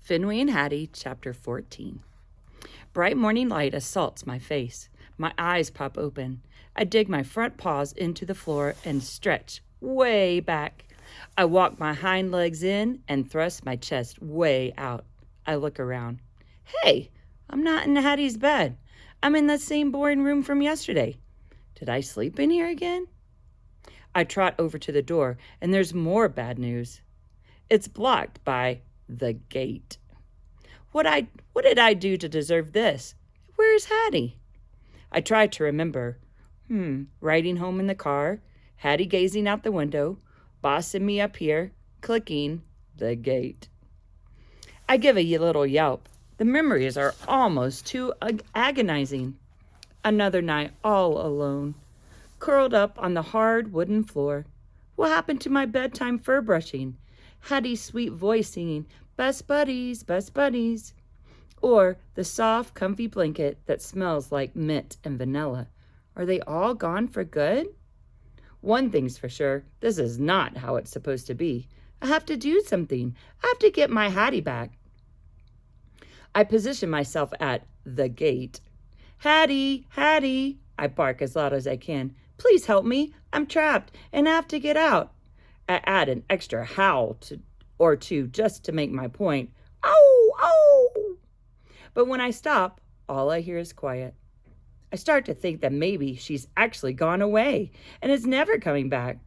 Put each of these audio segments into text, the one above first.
Fenway and Hattie, Chapter 14. Bright morning light assaults my face. My eyes pop open. I dig my front paws into the floor and stretch way back. I walk my hind legs in and thrust my chest way out. I look around. Hey, I'm not in Hattie's bed. I'm in the same boring room from yesterday. Did I sleep in here again? I trot over to the door, and there's more bad news. It's blocked by the gate. What did I do to deserve this? Where's Hattie? I try to remember. Riding home in the car, Hattie gazing out the window, bossing me up here, clicking the gate. I give a little yelp. The memories are almost too agonizing. Another night all alone, curled up on the hard wooden floor. What happened to my bedtime fur brushing? Hattie's sweet voice singing, "Best buddies, best buddies." Or the soft, comfy blanket that smells like mint and vanilla. Are they all gone for good? One thing's for sure, this is not how it's supposed to be. I have to do something. I have to get my Hattie back. I position myself at the gate. "Hattie, Hattie," I bark as loud as I can. "Please help me. I'm trapped and I have to get out." I add an extra howl or two just to make my point. "Ow, ow!" But when I stop, all I hear is quiet. I start to think that maybe she's actually gone away and is never coming back.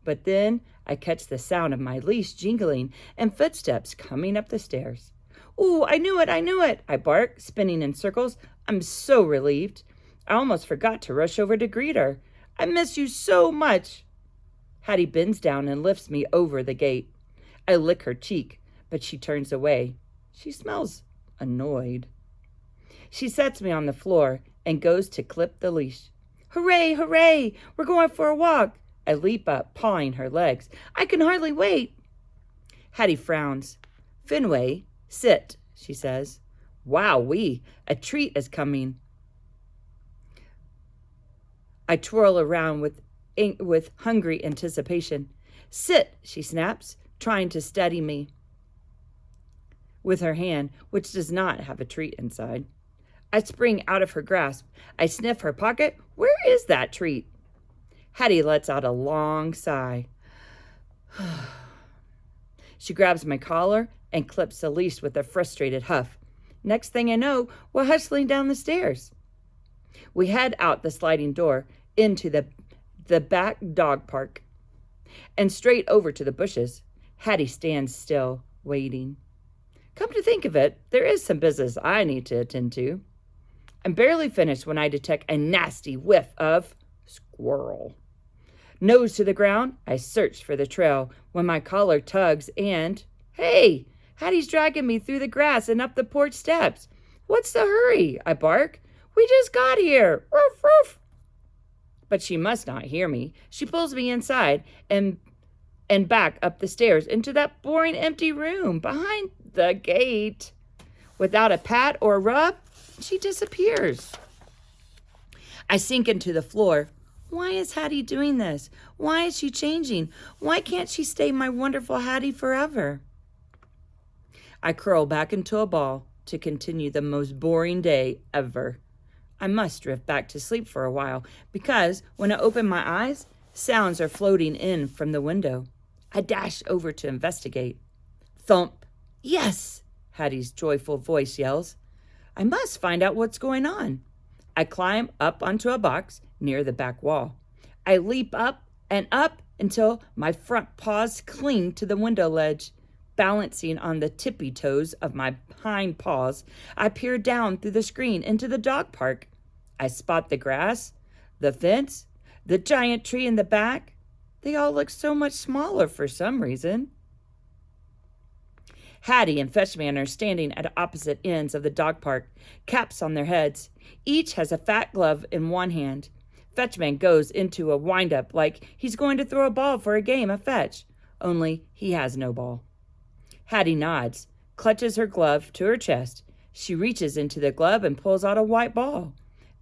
But then I catch the sound of my leash jingling and footsteps coming up the stairs. "Ooh, I knew it, I bark, spinning in circles. I'm so relieved. I almost forgot to rush over to greet her. "I miss you so much." Hattie bends down and lifts me over the gate. I lick her cheek, but she turns away. She smells annoyed. She sets me on the floor and goes to clip the leash. "Hooray, hooray! We're going for a walk." I leap up, pawing her legs. "I can hardly wait." Hattie frowns. "Fenway, sit," she says. "Wowee, a treat is coming." I twirl around with hungry anticipation. "Sit," she snaps, trying to steady me with her hand, which does not have a treat inside. I spring out of her grasp. I sniff her pocket. Where is that treat? Hattie lets out a long sigh. She grabs my collar and clips the leash with a frustrated huff. Next thing I know, we're hustling down the stairs. We head out the sliding door into the back dog park and straight over to the bushes. Hattie stands still, waiting. Come to think of it, there is some business I need to attend to. I'm barely finished when I detect a nasty whiff of squirrel. Nose to the ground, I search for the trail when my collar tugs and, hey, Hattie's dragging me through the grass and up the porch steps. "What's the hurry?" I bark. "We just got here. Roof, roof." But she must not hear me. She pulls me inside and back up the stairs into that boring empty room behind the gate. Without a pat or a rub, she disappears. I sink into the floor. Why is Hattie doing this? Why is she changing? Why can't she stay my wonderful Hattie forever? I curl back into a ball to continue the most boring day ever. I must drift back to sleep for a while because when I open my eyes, sounds are floating in from the window. I dash over to investigate. Thump. Yes, Hattie's joyful voice yells. I must find out what's going on. I climb up onto a box near the back wall. I leap up and up until my front paws cling to the window ledge. Balancing on the tippy toes of my hind paws, I peer down through the screen into the dog park. I spot the grass, the fence, the giant tree in the back. They all look so much smaller for some reason. Hattie and Fetchman are standing at opposite ends of the dog park, caps on their heads. Each has a fat glove in one hand. Fetchman goes into a wind-up like he's going to throw a ball for a game of fetch, only he has no ball. Hattie nods, clutches her glove to her chest. She reaches into the glove and pulls out a white ball.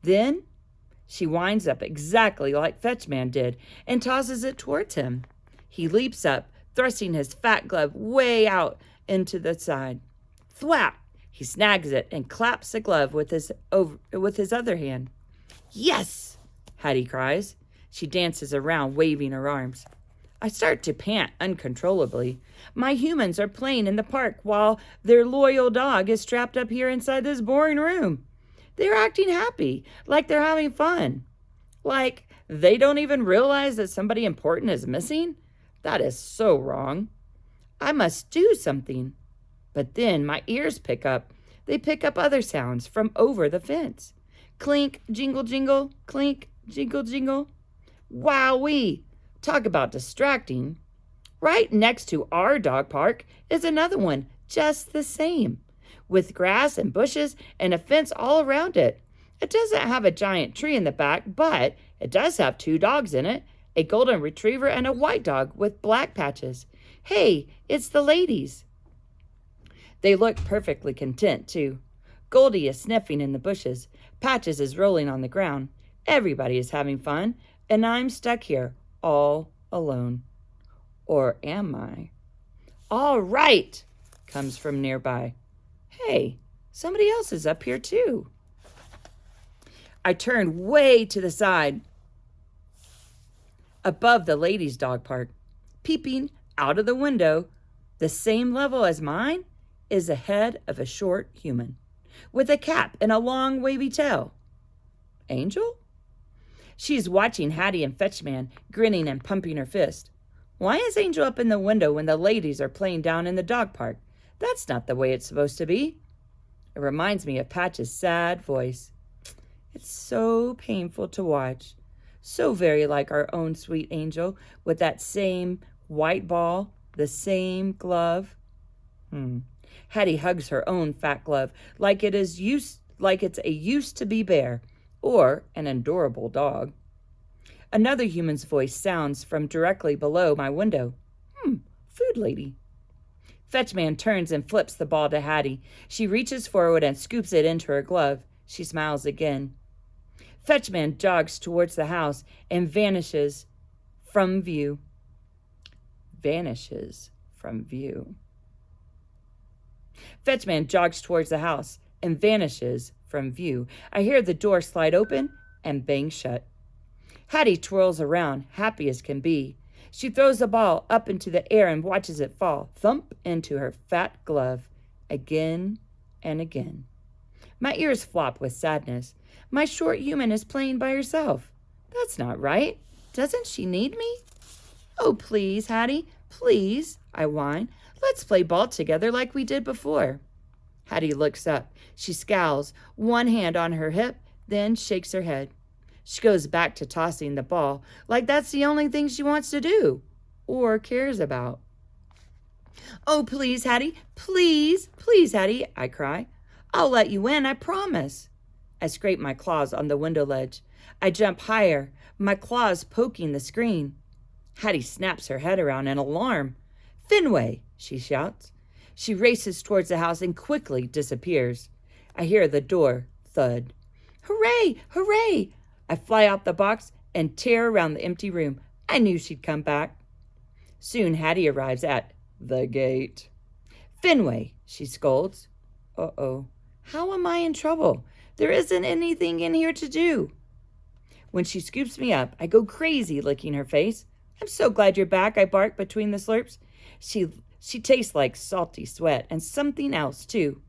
Then she winds up exactly like Fetchman did and tosses it towards him. He leaps up, thrusting his fat glove way out into the side. Thwap! He snags it and claps the glove with his other hand. Yes! Hattie cries. She dances around, waving her arms. I start to pant uncontrollably. My humans are playing in the park while their loyal dog is strapped up here inside this boring room. They're acting happy, like they're having fun. Like they don't even realize that somebody important is missing? That is so wrong. I must do something. But then my ears pick up. They pick up other sounds from over the fence. Clink, jingle, jingle, clink, jingle, jingle. Wowee! Talk about distracting. Right next to our dog park is another one just the same, with grass and bushes and a fence all around it. It doesn't have a giant tree in the back, but it does have 2 dogs in it, a golden retriever and a white dog with black patches. Hey, it's the ladies. They look perfectly content, too. Goldie is sniffing in the bushes. Patches is rolling on the ground. Everybody is having fun, and I'm stuck here all alone. Or am I? All right, comes from nearby. Hey, somebody else is up here, too. I turned way to the side above the ladies' dog park. Peeping out of the window, the same level as mine, is the head of a short human with a cap and a long wavy tail. Angel? She's watching Hattie and Fetchman, grinning and pumping her fist. Why is Angel up in the window when the ladies are playing down in the dog park? That's not the way it's supposed to be. It reminds me of Patch's sad voice. It's so painful to watch. So very like our own sweet Angel, with that same white ball, the same glove. Hattie hugs her own fat glove like it's a used-to-be bear or an adorable dog. Another human's voice sounds from directly below my window. Food lady. Fetchman turns and flips the ball to Hattie. She reaches forward and scoops it into her glove. She smiles again. Fetchman jogs towards the house and vanishes from view. Fetchman jogs towards the house and vanishes from view. I hear the door slide open and bang shut. Hattie twirls around, happy as can be. She throws the ball up into the air and watches it fall, thump, into her fat glove, again and again. My ears flop with sadness. My short human is playing by herself. That's not right. Doesn't she need me? Oh, please, Hattie, please, I whine. Let's play ball together like we did before. Hattie looks up. She scowls, one hand on her hip, then shakes her head. She goes back to tossing the ball, like that's the only thing she wants to do or cares about. Oh, please, Hattie, please, Hattie, I cry. I'll let you in, I promise. I scrape my claws on the window ledge. I jump higher, my claws poking the screen. Hattie snaps her head around in alarm. Fenway, she shouts. She races towards the house and quickly disappears. I hear the door thud. Hooray, hooray! I fly out the box and tear around the empty room. I knew she'd come back. Soon Hattie arrives at the gate. Fenway, she scolds. Uh-oh. How am I in trouble? There isn't anything in here to do. When she scoops me up, I go crazy licking her face. I'm so glad you're back, I bark between the slurps. She tastes like salty sweat and something else, too.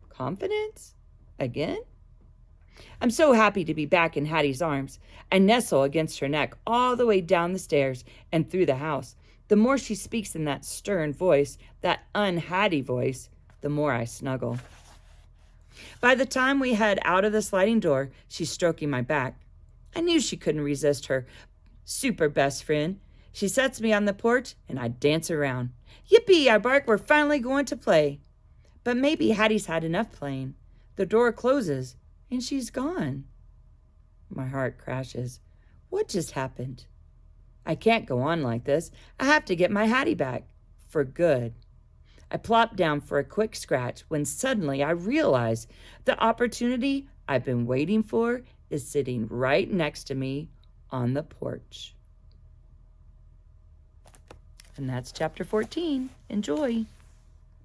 Confidence? Again? I'm so happy to be back in Hattie's arms. I nestle against her neck all the way down the stairs and through the house. The more she speaks in that stern voice, that un-Hattie voice, the more I snuggle. By the time we head out of the sliding door, she's stroking my back. I knew she couldn't resist her super best friend. She sets me on the porch, and I dance around. Yippee, I bark, we're finally going to play. But maybe Hattie's had enough playing. The door closes, and she's gone. My heart crashes. What just happened? I can't go on like this. I have to get my Hattie back. For good. I plop down for a quick scratch when suddenly I realize the opportunity I've been waiting for is sitting right next to me on the porch. And that's chapter 14. Enjoy.